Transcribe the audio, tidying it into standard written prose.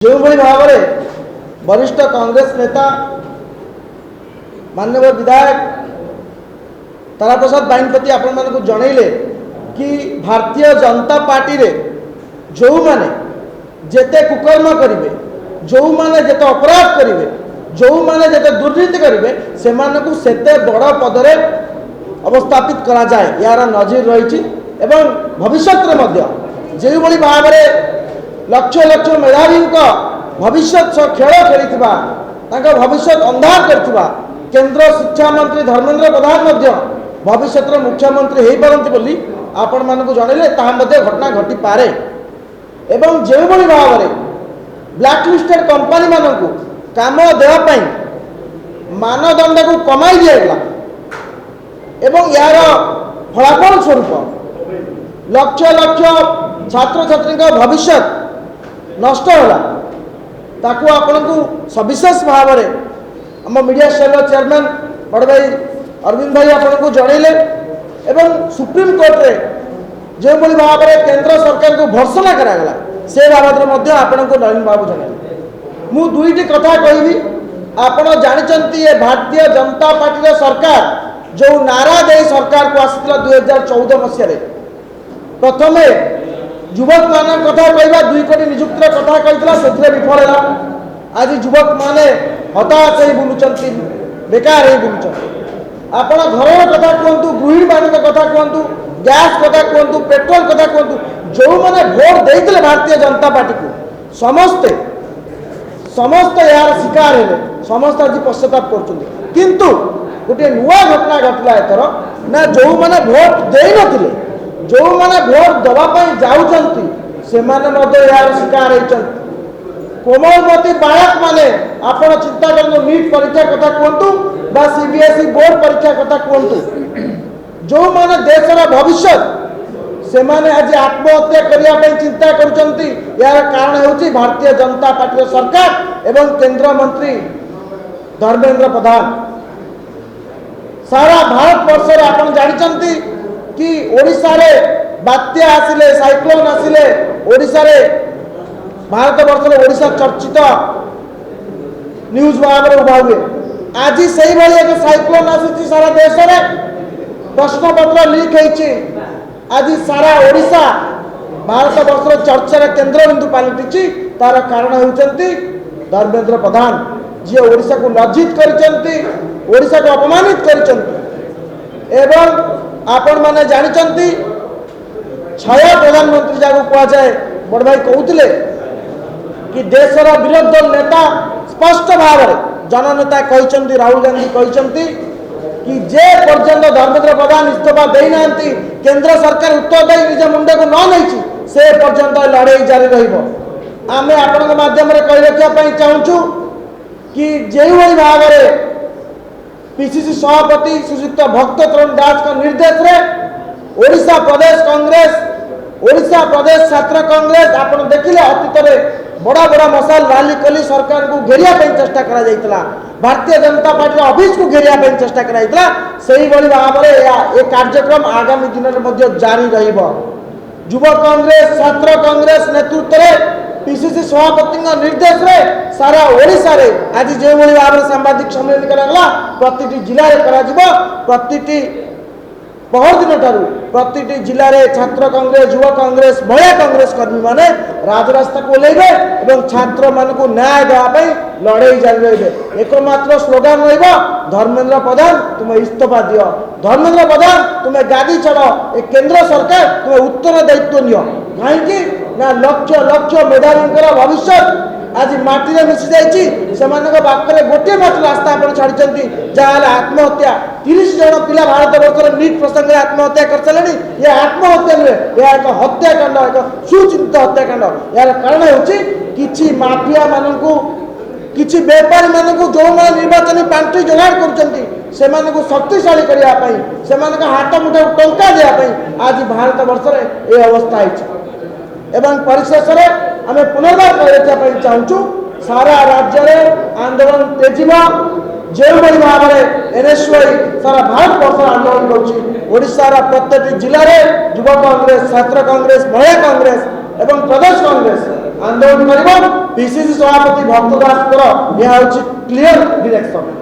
जो भाव में वरिष्ठ कांग्रेस नेता माननीय विधायक तारा प्रसाद बाहिनीपति आपण मानक जनइले कि भारतीय जनता पार्टी रे जो माने जेते कुकर्म करिवे, जो माने जेते अपराध करिवे, जो माने जेते दुर्नीति करिवे से मानकु सेते बड़ पदरे अवस्थापित करा जाए यार नजर रही एवं भविष्य रे मध्य जो भली भाव में लक्ष लक्ष मेधावी भविष्य खेल खेली भविष्य अंधार कर केंद्र शिक्षा मंत्री धर्मेंद्र प्रधान भविष्य मुख्यमंत्री हो पारती बोली आपण मानक जनइले घटना घटी पारे एवं जो भाई भाव में ब्लैकलिस्टेड कंपनी मानक काम देवाई मानदंड को कमाई दिगला एवं यार फलाफल स्वरूप लक्ष लक्ष छात्र छात्री भविष्य नष्ट होला ताकू आपण को सविशेष भाव में आम मीडिया सेल चेयरमैन बड़ भाई अरविंद भाई आपण को जनइले एवं सुप्रीम कोर्ट रे जो भाई भाव में केंद्र सरकार को भर्सना करागला से बाबद में आपण को नवीन बाबू जनइले मु दुईटी कथा कहबी आपण जानचंती ये भारतीय जनता पार्टी सरकार जो नारा दे सरकार को आसीला 2014 मसीह प्रथमे युवक मान कथा कहवा 2 कोटी निजुक्तिर कथा कहला से विफल है। आज युवक माने हताश हो बुलुचंती बेकार हो बुलुचंती आपण घर कथा कहतु गृहिणी मान कथा कहतु गैस कथा कहतु पेट्रोल कथा कहतु जो माने भोट देइतले भारतीय जनता पार्टी को समस्ते समस्त यार शिकार हेले समस्त आज पश्चाताप करछुंती किंतु गोटे नुआ घटना घटला एथर ना जो माने भोट देई नथिले जो माने भोट दवाई जाऊँगी से यार शिकार होती कोमलमती बालक माने आपण चिंता कर नीट परीक्षा कथा कहतु बा सीबीएसई बोर्ड परीक्षा कथा कहतु जो माने देशर भविष्य से माने आज आत्महत्या करने चिंता करुँच यार कारण होची भारतीय जनता पार्टी सरकार एवं केंद्र मंत्री धर्मेंद्र प्रधान सारा भारत वर्ष में आप जानते कि ओडिशा रे बात्या आसिले साइक्लोन आसिले ओडिशा रे भारत वर्ष ओडिशा चर्चित न्यूज भाव में उभा हुए आज से एक साइक्लोन आसी सारा देश में प्रश्न पत्र लीक होती आज सारा ओडिशा भारत वर्ष चर्चार केंद्र बिंदु पलटि तार कारण होती धर्मेंद्र प्रधान जी ओडिशा को लज्जित करचंती ओडिशा को अपमानित करचंती एवं आपण माने जानचंती छाया प्रधानमंत्री जाको कहा जाए बड़ भाई कहते कि देशर विरोधी नेता स्पष्ट भाव में जननेता कहते राहुल गांधी कहते कि जे पर्यंत धर्मेंद्र प्रधान इस्तीफा देना केंद्र सरकार उत्तरदायी निज मुंडे को न नहीं से पर्यंत लड़ाई जारी रही आपण माध्यम कही रखापी चाहूँ कि जो भाव में पीसीसी सभापति श्रीयुक्त भक्त तरुण दास का निर्देश रे ओडिशा प्रदेश कांग्रेस ओडिशा प्रदेश छात्र कांग्रेस आपण देखिले अतीत में बड़ा बड़ा मसाल रैली कली सरकार को घेरिया चेष्टा करा जाइतला भारतीय जनता पार्टी ऑफिस को घेरिया चेष्टा करा जाइतला सही बड़ी भाव में ये कार्यक्रम आगामी दिन में जारी रहिबो युवा कांग्रेस छात्र कांग्रेस नेतृत्व में पीसीसी सभापति निर्देश रे सारा ओडिशा रे आज जो भाई भाव में सांबादिक सम्मेलन करागला प्रति जिले में करा प्रति पहर दिन ठारू प्रति जिले में छात्र कांग्रेस युवा कांग्रेस महिला कांग्रेस कर्मी माने राजरास्ता को ओल्लैबे एवं छात्र मान को न्याय देवाई लड़ाई जारी रही एकमात्र स्लोगान रहिबा धर्मेंद्र प्रधान तुम इस्तीफा दियो धर्मेंद्र प्रधान तुम्हें गादी छाड़ ए केंद्र सरकार तुम्हें उत्तर दायित्व नियो कहीं ना लक्ष लक्ष मेधावी भविष्य आज माटी में मिसी जाइए पाखे गोटे मात्र रास्ता आप छाड़ी जहाँ आत्महत्या 30 जन पिला भारत वर्ष नीट प्रसंग आत्महत्या कर सारे ये आत्महत्या नुहे यह एक हत्याकांड एक सुचिंतित हत्याकांड यार कारण होची माफिया मानक किसी बेपारी मानक जो निर्वाचन पांठि जोगाड़ कर शक्तिशाली करने से हाथ मुठा टंका देवाई आज भारत वर्ष में ये अवस्था एवं परिशेष आम पुनर्बार कह रखापी चाहूँ सारा राज्य में आंदोलन तेजिबा जो भाई भाव में एनएसयूआई सारा भारत वर्ष आंदोलन करोड़ार प्रत्येक जिले में युवा कांग्रेस छात्र कांग्रेस महिला कांग्रेस एवं प्रदेश कांग्रेस आंदोलन कर पिसीसी सभापति भक्त दास यह हूँ क्लीयर डायरेक्शन।